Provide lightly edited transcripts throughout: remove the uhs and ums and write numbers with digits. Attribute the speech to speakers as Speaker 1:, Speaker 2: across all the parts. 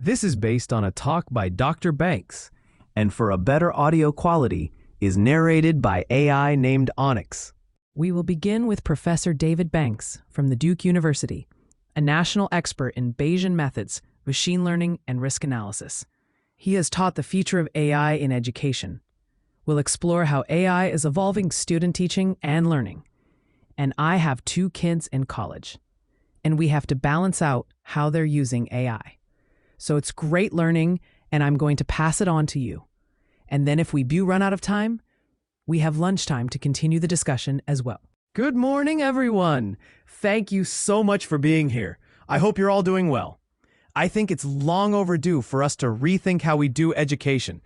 Speaker 1: This is based on a talk by Dr. Banks, and for a better audio quality, is narrated by AI named Onyx.
Speaker 2: We will begin with Professor David Banks from the Duke University, a national expert in Bayesian methods, machine learning, and risk analysis. He has taught the future of AI in education. We'll explore how AI is evolving student teaching and learning. And I have 2 kids in college, and we have to balance out how they're using AI. So it's great learning, and I'm going to pass it on to you. And then if we do run out of time, we have lunchtime to continue the discussion as well.
Speaker 1: Good morning, everyone. Thank you so much for being here. I hope you're all doing well. I think it's long overdue for us to rethink how we do education.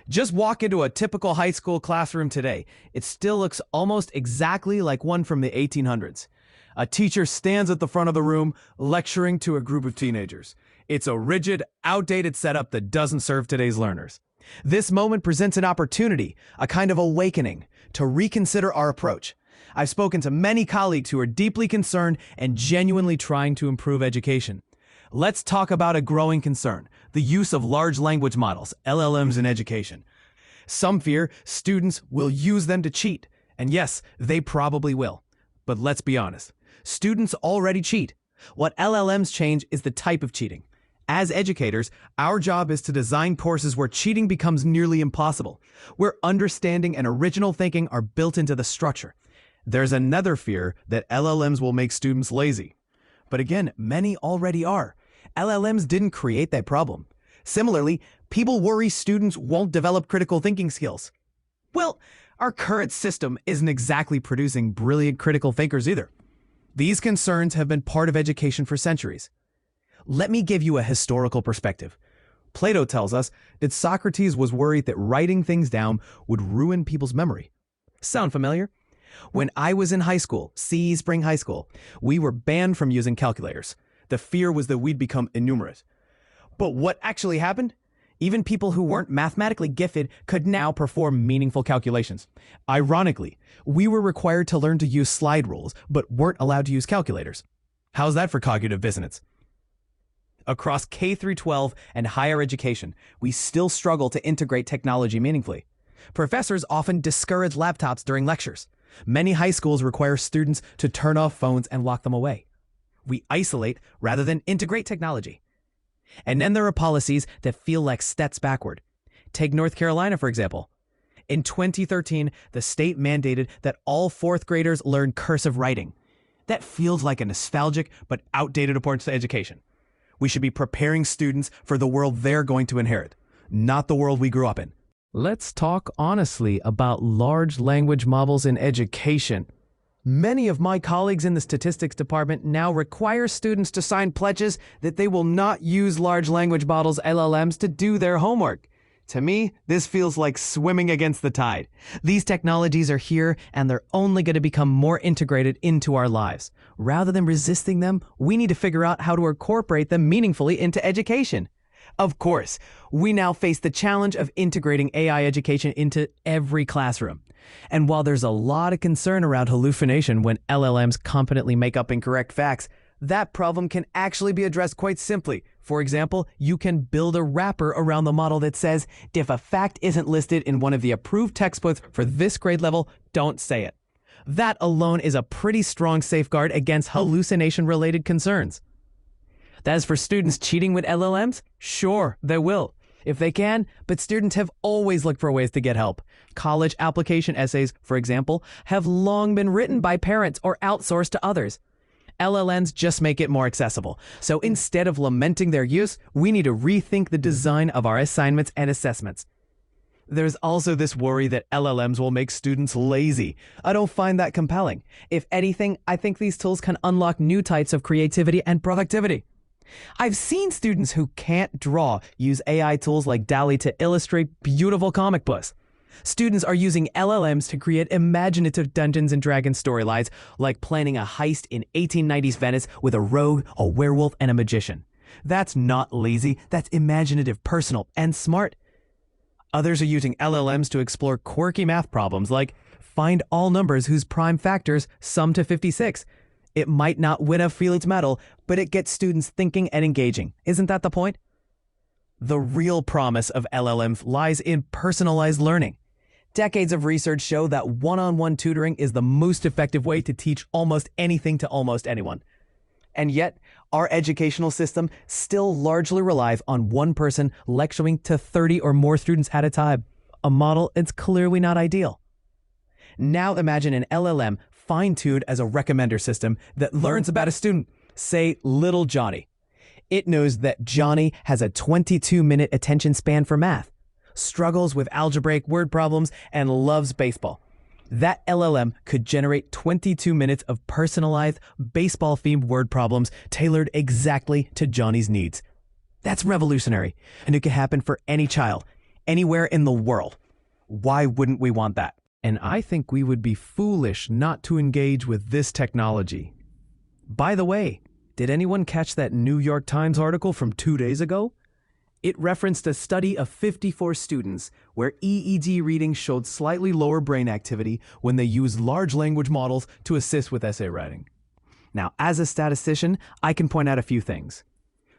Speaker 1: Just walk into a typical high school classroom today. It still looks almost exactly like one from the 1800s. A teacher stands at the front of the room, lecturing to a group of teenagers. It's a rigid, outdated setup that doesn't serve today's learners. This moment presents an opportunity, a kind of awakening, to reconsider our approach. I've spoken to many colleagues who are deeply concerned and genuinely trying to improve education. Let's talk about a growing concern, the use of large language models, LLMs, in education. Some fear students will use them to cheat, and yes, they probably will. But let's be honest, students already cheat. What LLMs change is the type of cheating. As educators, our job is to design courses where cheating becomes nearly impossible, where understanding and original thinking are built into the structure. There's another fear that LLMs will make students lazy. But again, many already are. LLMs didn't create that problem. Similarly, people worry students won't develop critical thinking skills. Well, our current system isn't exactly producing brilliant critical thinkers either. These concerns have been part of education for centuries. Let me give you a historical perspective. Plato tells us that Socrates was worried that writing things down would ruin people's memory. Sound familiar? When I was in high school, Sea Spring High School, we were banned from using calculators. The fear was that we'd become innumerate. But what actually happened? Even people who weren't mathematically gifted could now perform meaningful calculations. Ironically, we were required to learn to use slide rules, but weren't allowed to use calculators. How's that for cognitive dissonance? Across K through 12 and higher education, we still struggle to integrate technology meaningfully. Professors often discourage laptops during lectures. Many high schools require students to turn off phones and lock them away. We isolate rather than integrate technology. And then there are policies that feel like steps backward. Take North Carolina, for example. In 2013, the state mandated that all 4th graders learn cursive writing. That feels like a nostalgic but outdated approach to education. We should be preparing students for the world they're going to inherit, not the world we grew up in. Let's talk honestly about large language models in education. Many of my colleagues in the statistics department now require students to sign pledges that they will not use large language models, LLMs, to do their homework. To me, this feels like swimming against the tide. These technologies are here, and they're only going to become more integrated into our lives. Rather than resisting them, we need to figure out how to incorporate them meaningfully into education. Of course, we now face the challenge of integrating AI education into every classroom. And while there's a lot of concern around hallucination when LLMs competently make up incorrect facts, that problem can actually be addressed quite simply. For example, you can build a wrapper around the model that says, if a fact isn't listed in one of the approved textbooks for this grade level, don't say it. That alone is a pretty strong safeguard against hallucination-related concerns. As for students cheating with LLMs, sure, they will, if they can, but students have always looked for ways to get help. College application essays, for example, have long been written by parents or outsourced to others. LLMs just make it more accessible. So instead of lamenting their use, we need to rethink the design of our assignments and assessments. There's also this worry that LLMs will make students lazy. I don't find that compelling. If anything, I think these tools can unlock new types of creativity and productivity. I've seen students who can't draw use AI tools like DALL-E to illustrate beautiful comic books. Students are using LLMs to create imaginative Dungeons and Dragons storylines, like planning a heist in 1890s Venice with a rogue, a werewolf, and a magician. That's not lazy, that's imaginative, personal, and smart. Others are using LLMs to explore quirky math problems like find all numbers whose prime factors sum to 56. It might not win a Felix medal, but it gets students thinking and engaging. Isn't that the point? The real promise of LLMs lies in personalized learning. Decades of research show that one-on-one tutoring is the most effective way to teach almost anything to almost anyone. And yet, our educational system still largely relies on one person lecturing to 30 or more students at a time, a model that's clearly not ideal. Now imagine an LLM fine-tuned as a recommender system that learns about a student, say little Johnny. It knows that Johnny has a 22-minute attention span for math, struggles with algebraic word problems, and loves baseball. That LLM could generate 22 minutes of personalized, baseball-themed word problems tailored exactly to Johnny's needs. That's revolutionary, and it could happen for any child, anywhere in the world. Why wouldn't we want that? And I think we would be foolish not to engage with this technology. By the way, did anyone catch that New York Times article from 2 days ago? It referenced a study of 54 students where EEG reading showed slightly lower brain activity when they used large language models to assist with essay writing. Now, as a statistician, I can point out a few things.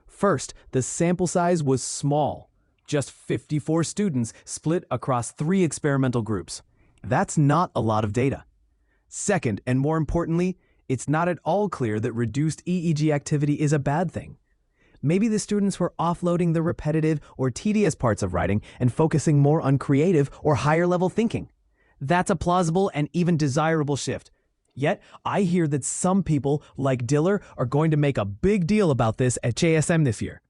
Speaker 1: First, the sample size was small, just 54 students split across 3 experimental groups. That's not a lot of data. Second, and more importantly, it's not at all clear that reduced EEG activity is a bad thing. Maybe the students were offloading the repetitive or tedious parts of writing and focusing more on creative or higher level thinking. That's a plausible and even desirable shift. Yet, I hear that some people, like Diller, are going to make a big deal about this at JSM this year.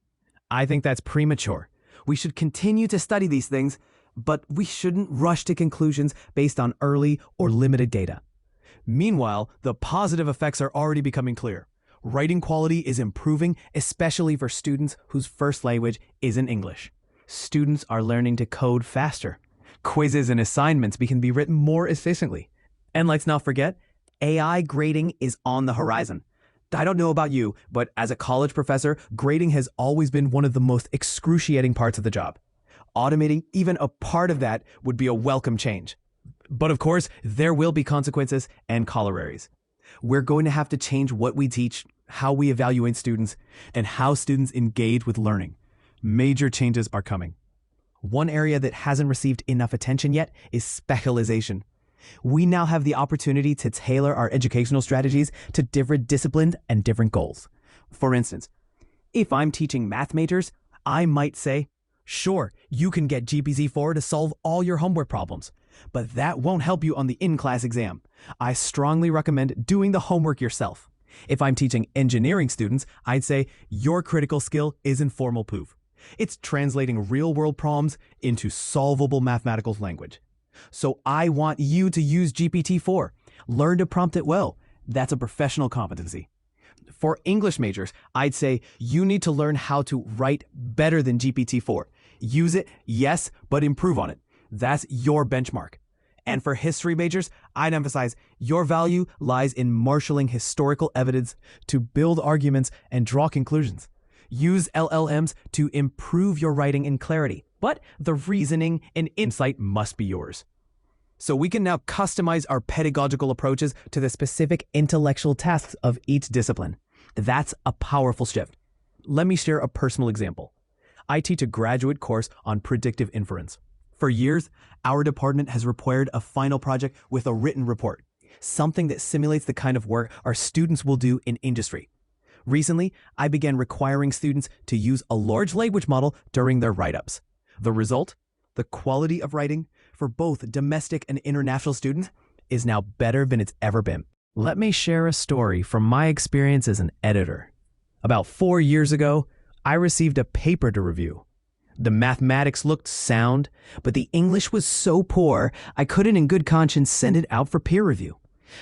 Speaker 1: I think that's premature. We should continue to study these things, but we shouldn't rush to conclusions based on early or limited data. Meanwhile, the positive effects are already becoming clear. Writing quality is improving, especially for students whose first language isn't English. Students are learning to code faster. Quizzes and assignments can be written more efficiently. And let's not forget, AI grading is on the horizon. I don't know about you, but as a college professor, grading has always been one of the most excruciating parts of the job. Automating even a part of that would be a welcome change. But of course, there will be consequences and corollaries. We're going to have to change what we teach, how we evaluate students, and how students engage with learning. Major changes are coming. One area that hasn't received enough attention yet is specialization. We now have the opportunity to tailor our educational strategies to different disciplines and different goals. For instance, if I'm teaching math majors, I might say, sure, you can get GPT-4 to solve all your homework problems, but that won't help you on the in-class exam. I strongly recommend doing the homework yourself. If I'm teaching engineering students, I'd say your critical skill is informal proof. It's translating real-world problems into solvable mathematical language. So I want you to use GPT-4. Learn to prompt it well. That's a professional competency. For English majors, I'd say you need to learn how to write better than GPT-4. Use it, yes, but improve on it. That's your benchmark. And for history majors, I'd emphasize your value lies in marshaling historical evidence to build arguments and draw conclusions. Use LLMs to improve your writing in clarity, but the reasoning and insight must be yours. So we can now customize our pedagogical approaches to the specific intellectual tasks of each discipline. That's a powerful shift. Let me share a personal example. I teach a graduate course on predictive inference. For years, our department has required a final project with a written report, something that simulates the kind of work our students will do in industry. Recently, I began requiring students to use a large language model during their write-ups. The result? The quality of writing for both domestic and international students is now better than it's ever been. Let me share a story from my experience as an editor. About 4 years ago, I received a paper to review. The mathematics looked sound, but the English was so poor, I couldn't in good conscience send it out for peer review.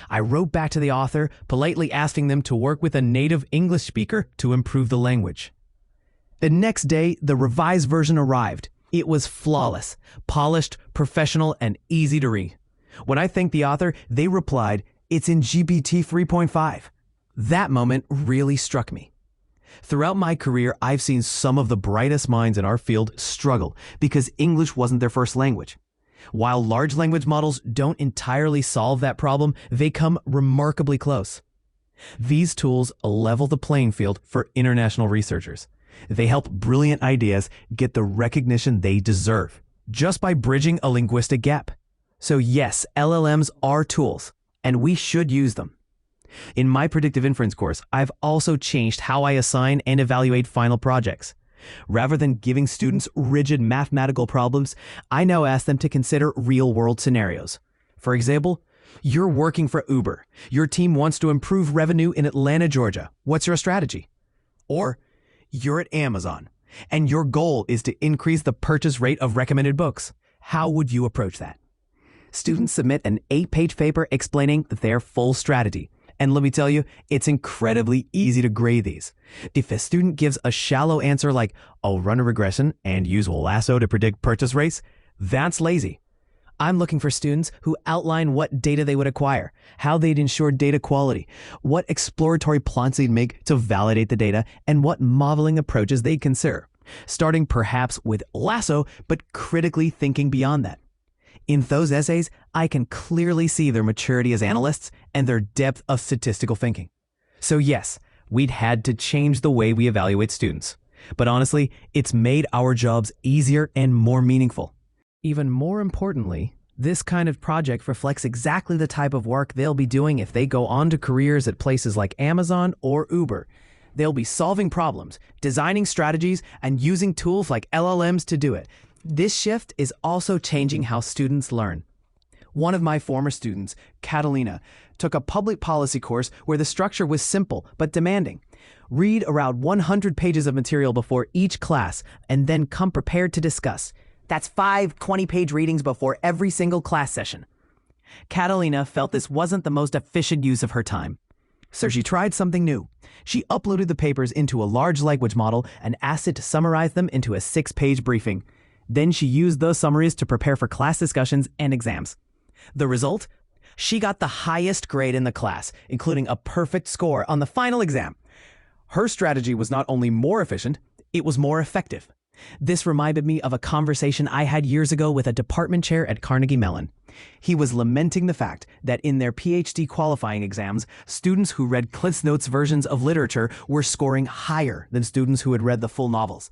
Speaker 1: I wrote back to the author, politely asking them to work with a native English speaker to improve the language. The next day, the revised version arrived. It was flawless, polished, professional, and easy to read. When I thanked the author, they replied, "It's in GPT 3.5. That moment really struck me. Throughout my career, I've seen some of the brightest minds in our field struggle because English wasn't their first language. While large language models don't entirely solve that problem, they come remarkably close. These tools level the playing field for international researchers. They help brilliant ideas get the recognition they deserve just by bridging a linguistic gap. So yes, LLMs are tools, and we should use them. In my predictive inference course, I've also changed how I assign and evaluate final projects. Rather than giving students rigid mathematical problems, I now ask them to consider real-world scenarios. For example, you're working for Uber. Your team wants to improve revenue in Atlanta, Georgia. What's your strategy? Or you're at Amazon, and your goal is to increase the purchase rate of recommended books. How would you approach that? Students submit an 8-page paper explaining their full strategy. And let me tell you, it's incredibly easy to grade these. If a student gives a shallow answer like, I'll run a regression and use lasso to predict purchase rates, that's lazy. I'm looking for students who outline what data they would acquire, how they'd ensure data quality, what exploratory plots they'd make to validate the data, and what modeling approaches they'd consider, starting perhaps with lasso, but critically thinking beyond that. In those essays, I can clearly see their maturity as analysts and their depth of statistical thinking. So yes, we'd had to change the way we evaluate students. But honestly, it's made our jobs easier and more meaningful. Even more importantly, this kind of project reflects exactly the type of work they'll be doing if they go on to careers at places like Amazon or Uber. They'll be solving problems, designing strategies, and using tools like LLMs to do it. This shift is also changing how students learn. One of my former students, Catalina, took a public policy course where the structure was simple but demanding. Read around 100 pages of material before each class and then come prepared to discuss. That's 5 20-page readings before every single class session. Catalina felt this wasn't the most efficient use of her time. So she tried something new. She uploaded the papers into a large language model and asked it to summarize them into a 6-page briefing. Then she used those summaries to prepare for class discussions and exams. The result? She got the highest grade in the class, including a perfect score on the final exam. Her strategy was not only more efficient, it was more effective. This reminded me of a conversation I had years ago with a department chair at Carnegie Mellon. He was lamenting the fact that in their PhD qualifying exams, students who read CliffsNotes versions of literature were scoring higher than students who had read the full novels.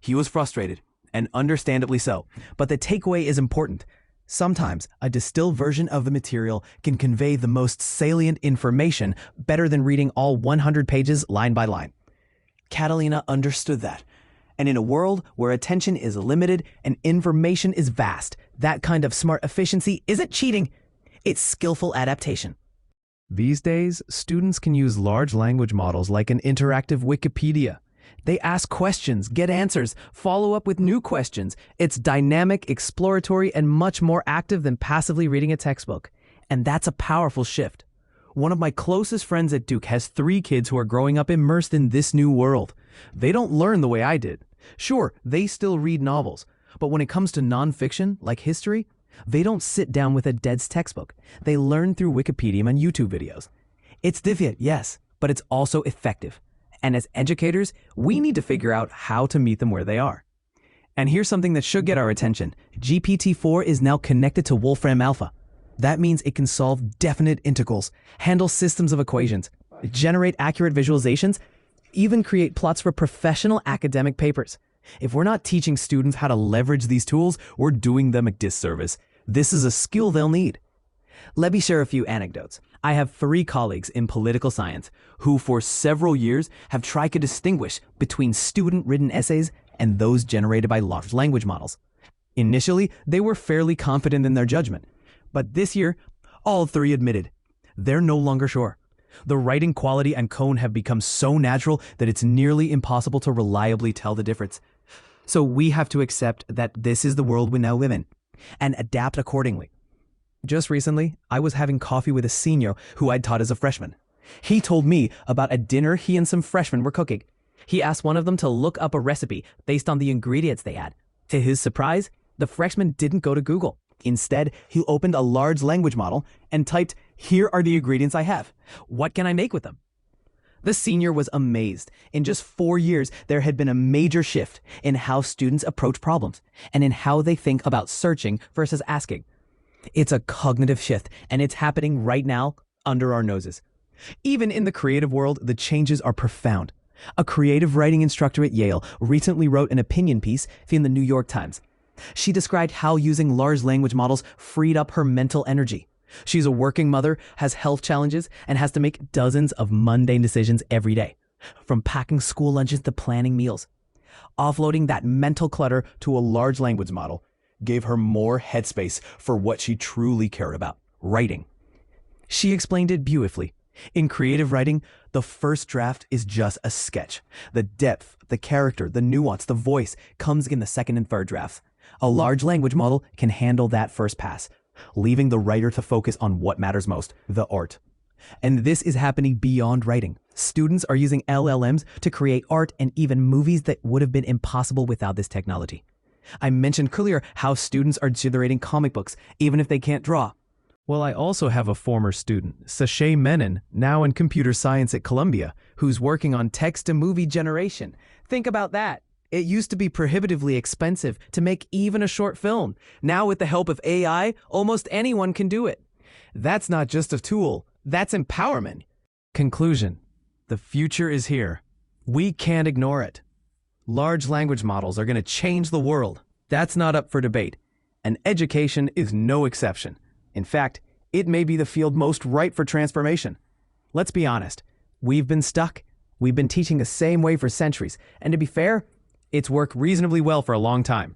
Speaker 1: He was frustrated, and understandably so, but the takeaway is important. Sometimes a distilled version of the material can convey the most salient information better than reading all 100 pages line by line. Catalina understood that. And in a world where attention is limited and information is vast, that kind of smart efficiency isn't cheating, it's skillful adaptation. These days, students can use large language models like an interactive Wikipedia. They ask questions, get answers, follow up with new questions. It's dynamic, exploratory, and much more active than passively reading a textbook. And that's a powerful shift. One of my closest friends at Duke has 3 kids who are growing up immersed in this new world. They don't learn the way I did. Sure, they still read novels, but when it comes to nonfiction, like history, they don't sit down with a dense textbook. They learn through Wikipedia and YouTube videos. It's difficult, yes, but it's also effective. And as educators, we need to figure out how to meet them where they are. And here's something that should get our attention. GPT-4 is now connected to Wolfram Alpha. That means it can solve definite integrals, handle systems of equations, generate accurate visualizations, even create plots for professional academic papers. If we're not teaching students how to leverage these tools, we're doing them a disservice. This is a skill they'll need. Let me share a few anecdotes. I have 3 colleagues in political science who for several years have tried to distinguish between student-written essays and those generated by large language models. Initially, they were fairly confident in their judgment. But this year, all 3 admitted they're no longer sure. The writing quality and tone have become so natural that it's nearly impossible to reliably tell the difference. So we have to accept that this is the world we now live in and adapt accordingly. Just recently, I was having coffee with a senior who I'd taught as a freshman. He told me about a dinner he and some freshmen were cooking. He asked one of them to look up a recipe based on the ingredients they had. To his surprise, the freshman didn't go to Google. Instead, he opened a large language model and typed, "Here are the ingredients I have. What can I make with them?" The senior was amazed. In just 4 years, there had been a major shift in how students approach problems and in how they think about searching versus asking. It's a cognitive shift, and it's happening right now under our noses. Even in the creative world, the changes are profound. A creative writing instructor at Yale recently wrote an opinion piece in the New York Times. She described how using large language models freed up her mental energy. She's a working mother, has health challenges, and has to make dozens of mundane decisions every day, from packing school lunches to planning meals. Offloading that mental clutter to a large language model gave her more headspace for what she truly cared about, writing. She explained it beautifully. In creative writing, the first draft is just a sketch. The depth, the character, the nuance, the voice comes in the second and third drafts. A large language model can handle that first pass, leaving the writer to focus on what matters most, the art. And this is happening beyond writing. Students are using LLMs to create art and even movies that would have been impossible without this technology. I mentioned earlier how students are generating comic books, even if they can't draw. Well, I also have a former student, Sachet Menon, now in computer science at Columbia, who's working on text-to-movie generation. Think about that. It used to be prohibitively expensive to make even a short film. Now, with the help of AI, almost anyone can do it. That's not just a tool, that's empowerment. Conclusion: the future is here. We can't ignore it. Large language models are going to change the world. That's not up for debate. And education is no exception. In fact, it may be the field most ripe for transformation. Let's be honest, we've been stuck. We've been teaching the same way for centuries, and to be fair, it's worked reasonably well for a long time.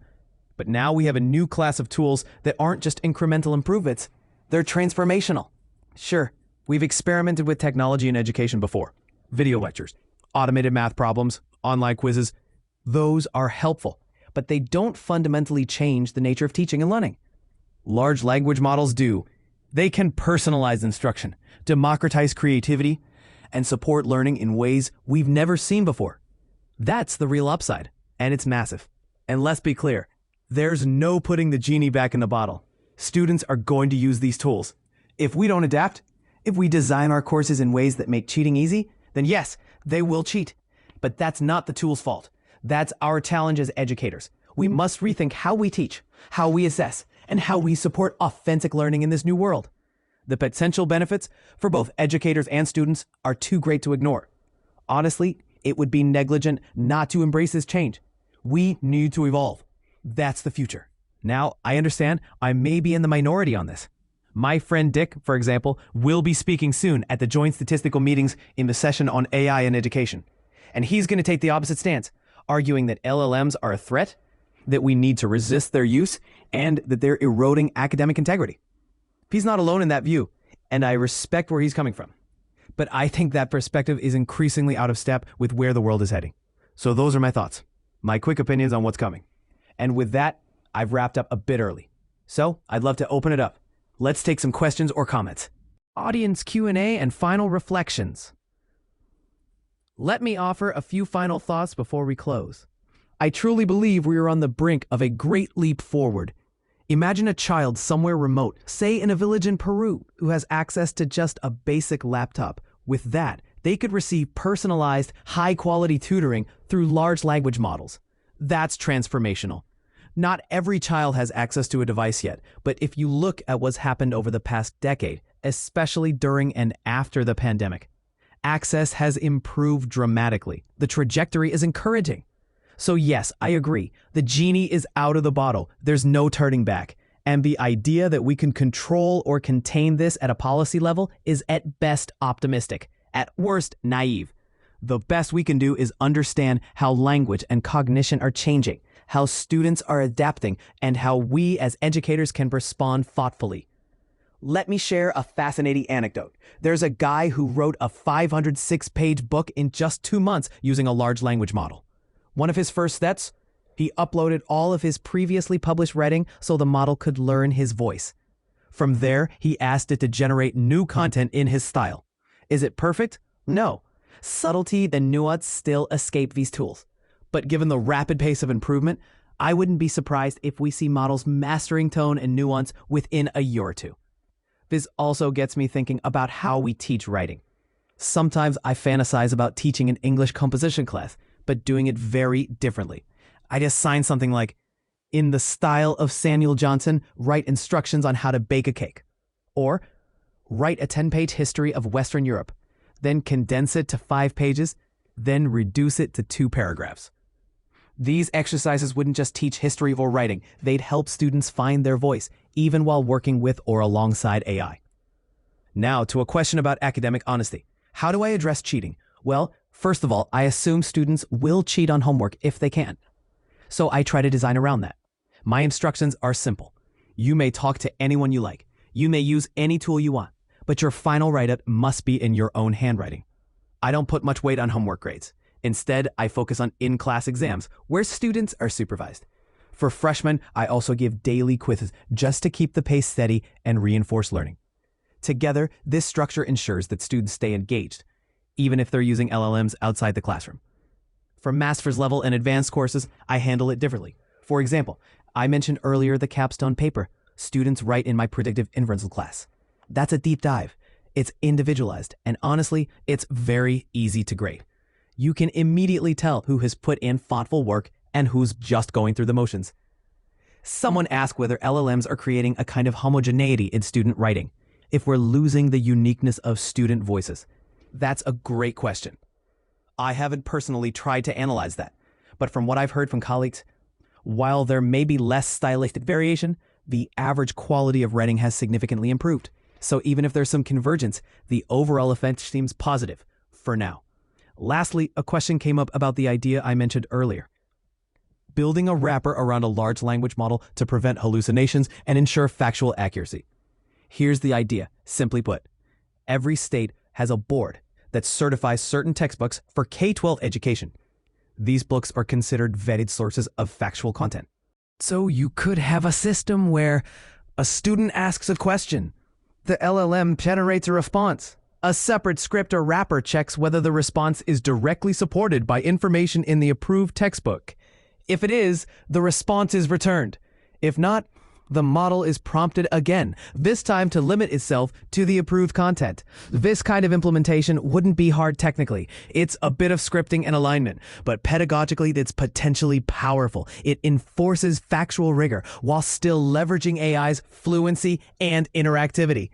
Speaker 1: But now we have a new class of tools that aren't just incremental improvements, they're transformational. Sure, we've experimented with technology in education before. Video lectures, automated math problems, online quizzes. Those are helpful, but they don't fundamentally change the nature of teaching and learning. Large language models do. They can personalize instruction, democratize creativity, and support learning in ways we've never seen before. That's the real upside, and it's massive. And let's be clear, there's no putting the genie back in the bottle. Students are going to use these tools. If we don't adapt, if we design our courses in ways that make cheating easy, then yes, they will cheat. But that's not the tool's fault. That's our challenge as educators. We must rethink how we teach, how we assess, and how we support authentic learning in this new world. The potential benefits for both educators and students are too great to ignore. Honestly, it would be negligent not to embrace this change. We need to evolve. That's the future. Now, I understand I may be in the minority on this. My friend Dick, for example, will be speaking soon at the joint statistical meetings in the session on AI and education. And he's going to take the opposite stance, arguing that LLMs are a threat, that we need to resist their use, and that they're eroding academic integrity. He's not alone in that view, and I respect where he's coming from. But I think that perspective is increasingly out of step with where the world is heading. So those are my thoughts, my quick opinions on what's coming. And with that, I've wrapped up a bit early. So I'd love to open it up. Let's take some questions or comments. Audience Q&A and final reflections. Let me offer a few final thoughts before we close. I truly believe we are on the brink of a great leap forward. Imagine a child somewhere remote, say in a village in Peru, who has access to just a basic laptop. With that, they could receive personalized, high-quality tutoring through large language models. That's transformational. Not every child has access to a device yet, but if you look at what's happened over the past decade, especially during and after the pandemic, access has improved dramatically. The trajectory is encouraging. So yes, I agree. The genie is out of the bottle. There's no turning back. And the idea that we can control or contain this at a policy level is at best optimistic, at worst naive. The best we can do is understand how language and cognition are changing, how students are adapting, and how we as educators can respond thoughtfully. Let me share a fascinating anecdote. There's a guy who wrote a 506-page book in just 2 months using a large language model. One of his first steps, he uploaded all of his previously published writing so the model could learn his voice. From there, he asked it to generate new content in his style. Is it perfect? No. Subtlety and nuance still escape these tools. But given the rapid pace of improvement, I wouldn't be surprised if we see models mastering tone and nuance within a year or two. This also gets me thinking about how we teach writing. Sometimes I fantasize about teaching an English composition class, but doing it very differently. I'd assign something like, in the style of Samuel Johnson, write instructions on how to bake a cake. Or, write a 10-page history of Western Europe, then condense it to 5 pages, then reduce it to 2 paragraphs. These exercises wouldn't just teach history or writing, they'd help students find their voice, even while working with or alongside AI. Now to a question about academic honesty. How do I address cheating? Well, first of all, I assume students will cheat on homework if they can. So I try to design around that. My instructions are simple. You may talk to anyone you like. You may use any tool you want, but your final write-up must be in your own handwriting. I don't put much weight on homework grades. Instead, I focus on in-class exams where students are supervised. For freshmen, I also give daily quizzes just to keep the pace steady and reinforce learning. Together, this structure ensures that students stay engaged, even if they're using LLMs outside the classroom. For master's level and advanced courses, I handle it differently. For example, I mentioned earlier the capstone paper students write in my predictive inference class. That's a deep dive. It's individualized, and honestly, it's very easy to grade. You can immediately tell who has put in thoughtful work and who's just going through the motions. Someone asked whether LLMs are creating a kind of homogeneity in student writing, if we're losing the uniqueness of student voices. That's a great question. I haven't personally tried to analyze that, but from what I've heard from colleagues, while there may be less stylistic variation, the average quality of writing has significantly improved. So even if there's some convergence, the overall effect seems positive, for now. Lastly, a question came up about the idea I mentioned earlier. Building a wrapper around a large language model to prevent hallucinations and ensure factual accuracy. Here's the idea, simply put. Every state has a board that certifies certain textbooks for K-12 education. These books are considered vetted sources of factual content. So you could have a system where a student asks a question. The LLM generates a response. A separate script or wrapper checks whether the response is directly supported by information in the approved textbook. If it is, the response is returned. If not, the model is prompted again, this time to limit itself to the approved content. This kind of implementation wouldn't be hard technically. It's a bit of scripting and alignment, but pedagogically it's potentially powerful. It enforces factual rigor while still leveraging AI's fluency and interactivity.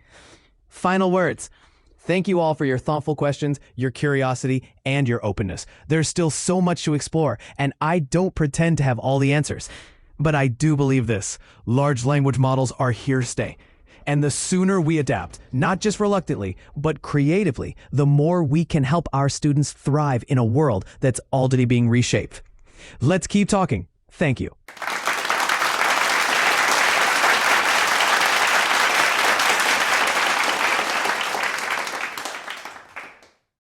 Speaker 1: Final words. Thank you all for your thoughtful questions, your curiosity, and your openness. There's still so much to explore, and I don't pretend to have all the answers. But I do believe this. Large language models are here to stay. And the sooner we adapt, not just reluctantly, but creatively, the more we can help our students thrive in a world that's already being reshaped. Let's keep talking. Thank you.